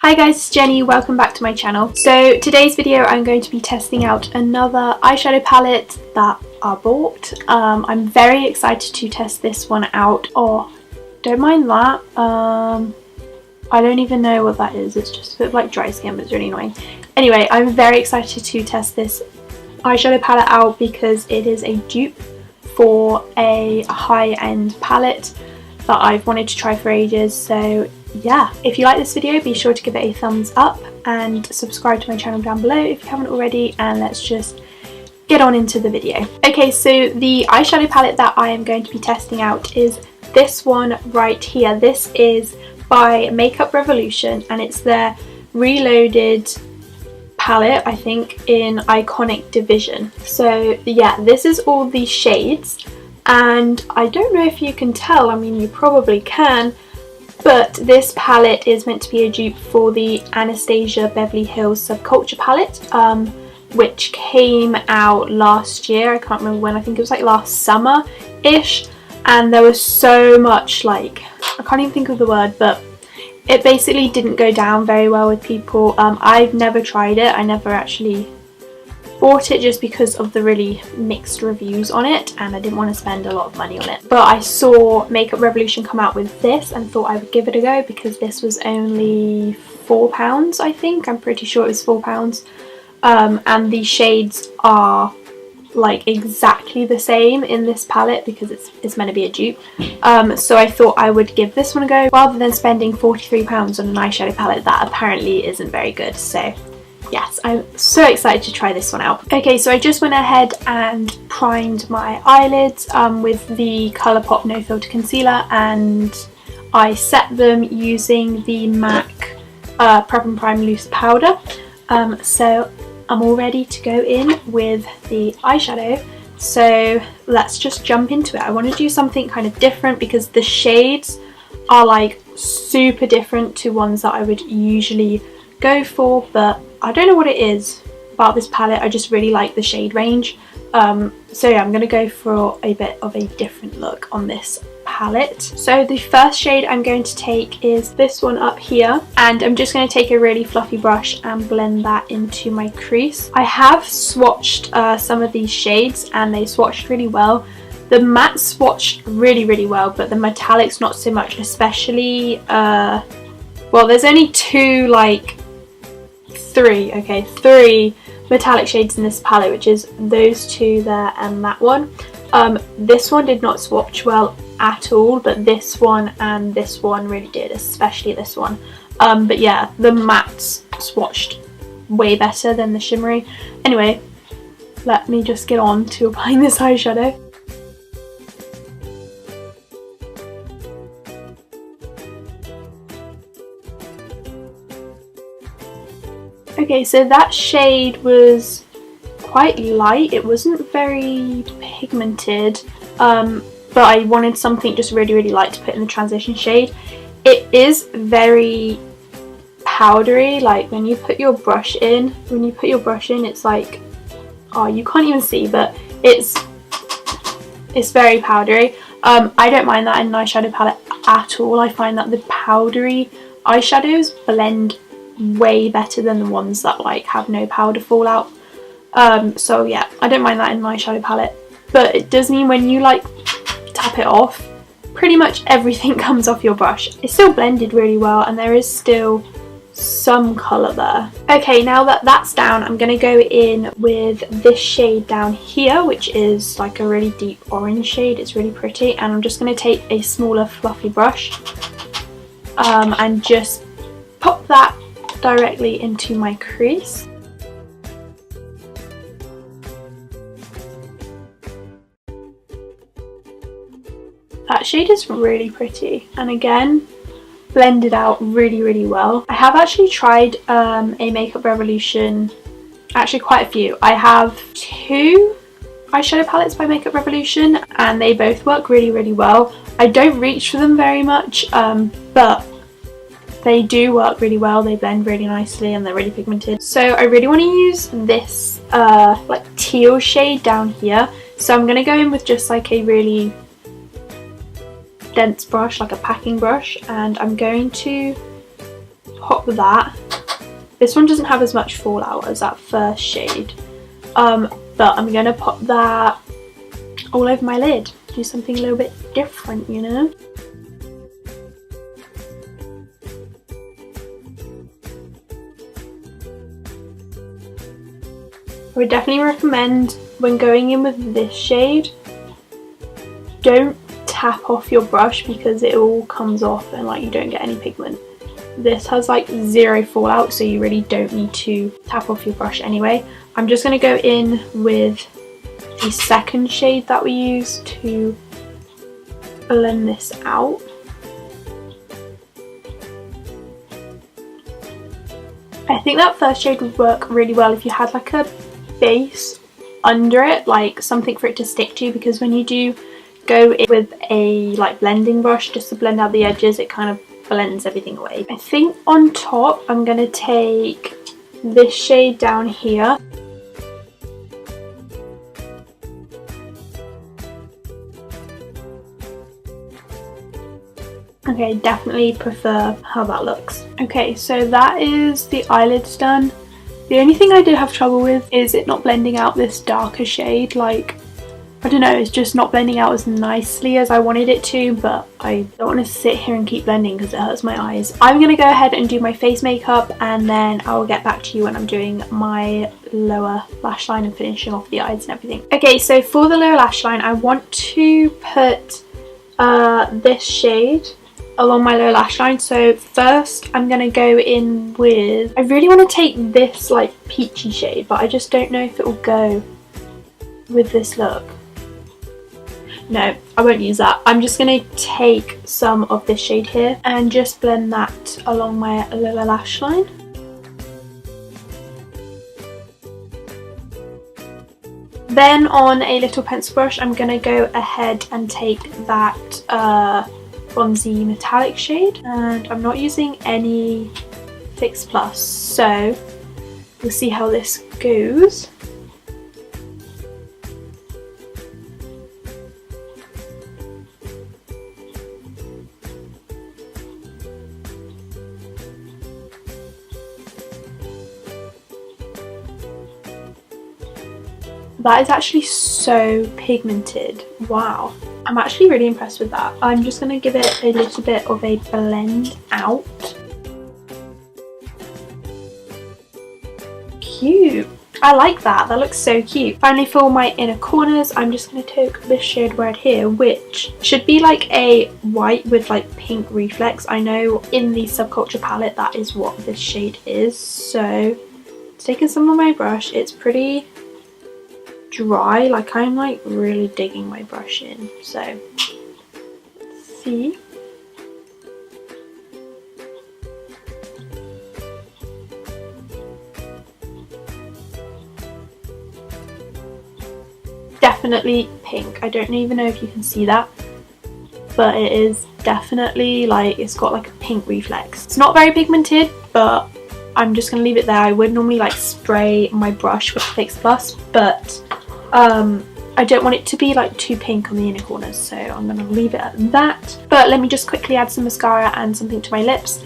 Hi guys, it's Jenny, welcome back to my channel. So today's video I'm going to be testing out another eyeshadow palette that I bought. I'm very excited to test this one out. Oh, don't mind that. I don't even know what that is. It's just a bit like dry skin, but it's really annoying. Anyway, I'm very excited to test this eyeshadow palette out because it is a dupe for a high-end palette that I've wanted to try for ages. So yeah, if you like this video, be sure to give it a thumbs up and subscribe to my channel down below if you haven't already, and let's just get on into the video. Okay, so the eyeshadow palette that I am going to be testing out is this one right here. This is by Makeup Revolution and it's their Reloaded palette, I think, in Iconic Division. So yeah, this is all the shades, and I don't know if you can tell, I mean you probably can, but this palette is meant to be a dupe for the Anastasia Beverly Hills Subculture palette, which came out last year. I can't remember when, I think it was like last summer-ish, and there was so much, like, I can't even think of the word, but it basically didn't go down very well with people. I've never tried it, I never actually bought it just because of the really mixed reviews on it, and I didn't want to spend a lot of money on it. But I saw Makeup Revolution come out with this and thought I would give it a go because this was only £4, I think. I'm pretty sure it was £4. And the shades are like exactly the same in this palette because it's meant to be a dupe. So I thought I would give this one a go rather than spending £43 on an eyeshadow palette that apparently isn't very good. So yes, I'm so excited to try this one out. Okay, so I just went ahead and primed my eyelids with the Colourpop No Filter Concealer, and I set them using the MAC Prep and Prime Loose Powder. So I'm all ready to go in with the eyeshadow. So let's just jump into it. I want to do something kind of different because the shades are like super different to ones that I would usually go for, but I don't know what it is about this palette. I just really like the shade range. So yeah, I'm going to go for a bit of a different look on this palette. So the first shade I'm going to take is this one up here, and I'm just going to take a really fluffy brush and blend that into my crease. I have swatched some of these shades and they swatched really well. The matte swatched really well, but the metallics not so much, especially well, there's only three metallic shades in this palette, which is those two there and that one. This one did not swatch well at all, but this one and this one really did, especially this one. But yeah, the mattes swatched way better than the shimmery. Anyway, let me just get on to applying this eyeshadow. Okay, so that shade was quite light. It wasn't very pigmented, but I wanted something just really light to put in the transition shade. It is very powdery, like when you put your brush in, it's like, oh, you can't even see, but it's very powdery. I don't mind that in an eyeshadow palette at all. I find that the powdery eyeshadows blend way better than the ones that like have no powder fallout. So yeah, I don't mind that in my eyeshadow palette, but it does mean when you like tap it off, pretty much everything comes off your brush. It's still blended really well and there is still some colour there. Okay, now that that's down, I'm going to go in with this shade down here, which is like a really deep orange shade. It's really pretty, and I'm just going to take a smaller fluffy brush and just pop that directly into my crease. That shade is really pretty, and again blended out really well. I have actually tried a Makeup Revolution, actually quite a few. I have 2 eyeshadow palettes by Makeup Revolution and they both work really well. I don't reach for them very much, but they do work really well. They blend really nicely and they're really pigmented. So I really want to use this like teal shade down here. So I'm going to go in with just like a really dense brush, like a packing brush, and I'm going to pop that. This one doesn't have as much fallout as that first shade, but I'm gonna pop that all over my lid. Do something a little bit different, you know? I would definitely recommend when going in with this shade, don't tap off your brush because it all comes off and like you don't get any pigment. This has like 0 fallout, so you really don't need to tap off your brush anyway. I'm just going to go in with the second shade that we use to blend this out. I think that first shade would work really well if you had like a base under it, like something for it to stick to, because when you do go in with a like blending brush just to blend out the edges, it kind of blends everything away. I think on top I'm going to take this shade down here. Okay, definitely prefer how that looks. Okay, so that is the eyelids done. The only thing I did have trouble with is it not blending out this darker shade. Like, I don't know, it's just not blending out as nicely as I wanted it to, but I don't want to sit here and keep blending because it hurts my eyes. I'm going to go ahead and do my face makeup, and then I'll get back to you when I'm doing my lower lash line and finishing off the eyes and everything. Okay, so for the lower lash line, I want to put this shade along my lower lash line. So first I'm going to go in with, I really want to take this like peachy shade, but I just don't know if it will go with this look. No, I won't use that. I'm just going to take some of this shade here and just blend that along my lower lash line. Then on a little pencil brush, I'm going to go ahead and take that bronzy metallic shade, and I'm not using any Fix Plus, so we'll see how this goes. That is actually so pigmented. Wow. I'm actually really impressed with that. I'm just going to give it a little bit of a blend out. Cute. I like that. That looks so cute. Finally, for my inner corners, I'm just going to take this shade right here, which should be like a white with like pink reflex. I know in the Subculture palette that is what this shade is. So, taking some of my brush, it's pretty dry, like I'm like really digging my brush in, so let's see. Definitely pink. I don't even know if you can see that, but it is definitely like, it's got like a pink reflex. It's not very pigmented, but I'm just gonna leave it there. I would normally like spray my brush with Fix Plus, but I don't want it to be like too pink on the inner corners, so I'm going to leave it at that. But let me just quickly add some mascara and something to my lips,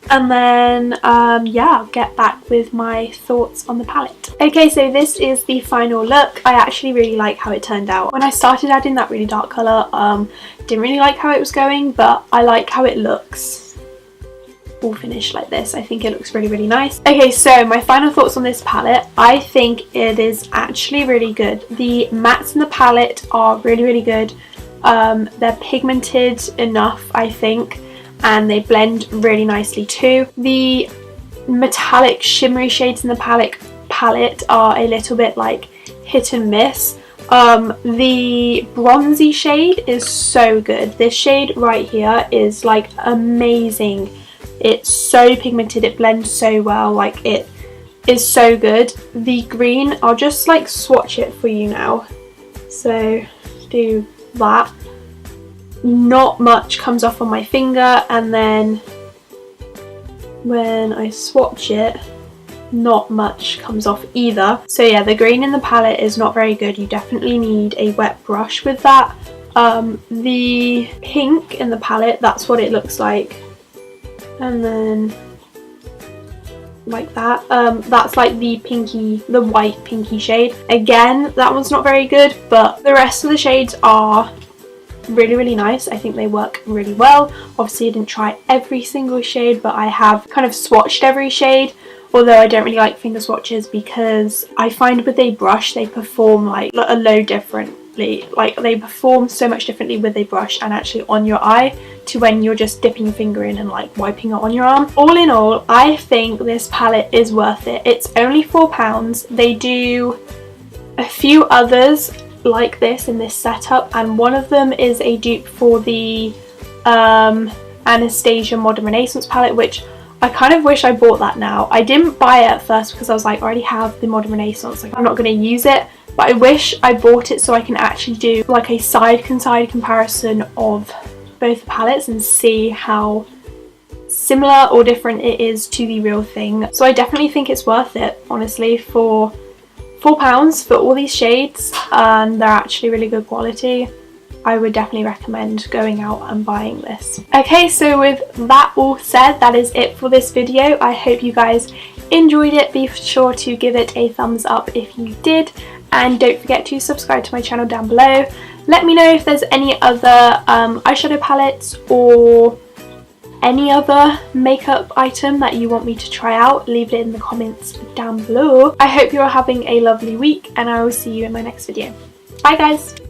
and then yeah, I'll get back with my thoughts on the palette. Okay, so this is the final look. I actually really like how it turned out. When I started adding that really dark colour, didn't really like how it was going, but I like how it looks all finished like this. I think it looks really, really nice. Okay, so my final thoughts on this palette. I think it is actually really good. The mattes in the palette are really, really good. They're pigmented enough, I think, and they blend really nicely too. The metallic shimmery shades in the palette are a little bit like hit and miss. The bronzy shade is so good. This shade right here is like amazing. It's so pigmented, it blends so well, like it is so good. The green, I'll just like swatch it for you now. So do that. Not much comes off on my finger, and then when I swatch it, not much comes off either. So yeah, the green in the palette is not very good. You definitely need a wet brush with that. The pink in the palette, that's what it looks like. And then like that. That's like the white pinky shade. Again, that one's not very good, but the rest of the shades are really nice. I think they work really well. Obviously I didn't try every single shade, but I have kind of swatched every shade, although I don't really like finger swatches because I find with a brush they perform like a load differently. Like they perform so much differently with a brush and actually on your eye to when you're just dipping your finger in and like wiping it on your arm. All in all, I think this palette is worth it. It's only £4. They do a few others like this in this setup, and one of them is a dupe for the Anastasia Modern Renaissance palette, which I kind of wish I bought that now. I didn't buy it at first because I was like, I already have the Modern Renaissance, like I'm not going to use it, but I wish I bought it so I can actually do like a side comparison of both palettes and see how similar or different it is to the real thing. So I definitely think it's worth it, honestly, for £4 for all these shades, and they're actually really good quality. I would definitely recommend going out and buying this. Okay, so with that all said, that is it for this video. I hope you guys enjoyed it. Be sure to give it a thumbs up if you did, and don't forget to subscribe to my channel down below. Let me know if there's any other eyeshadow palettes or any other makeup item that you want me to try out. Leave it in the comments down below. I hope you're having a lovely week, and I will see you in my next video. Bye guys!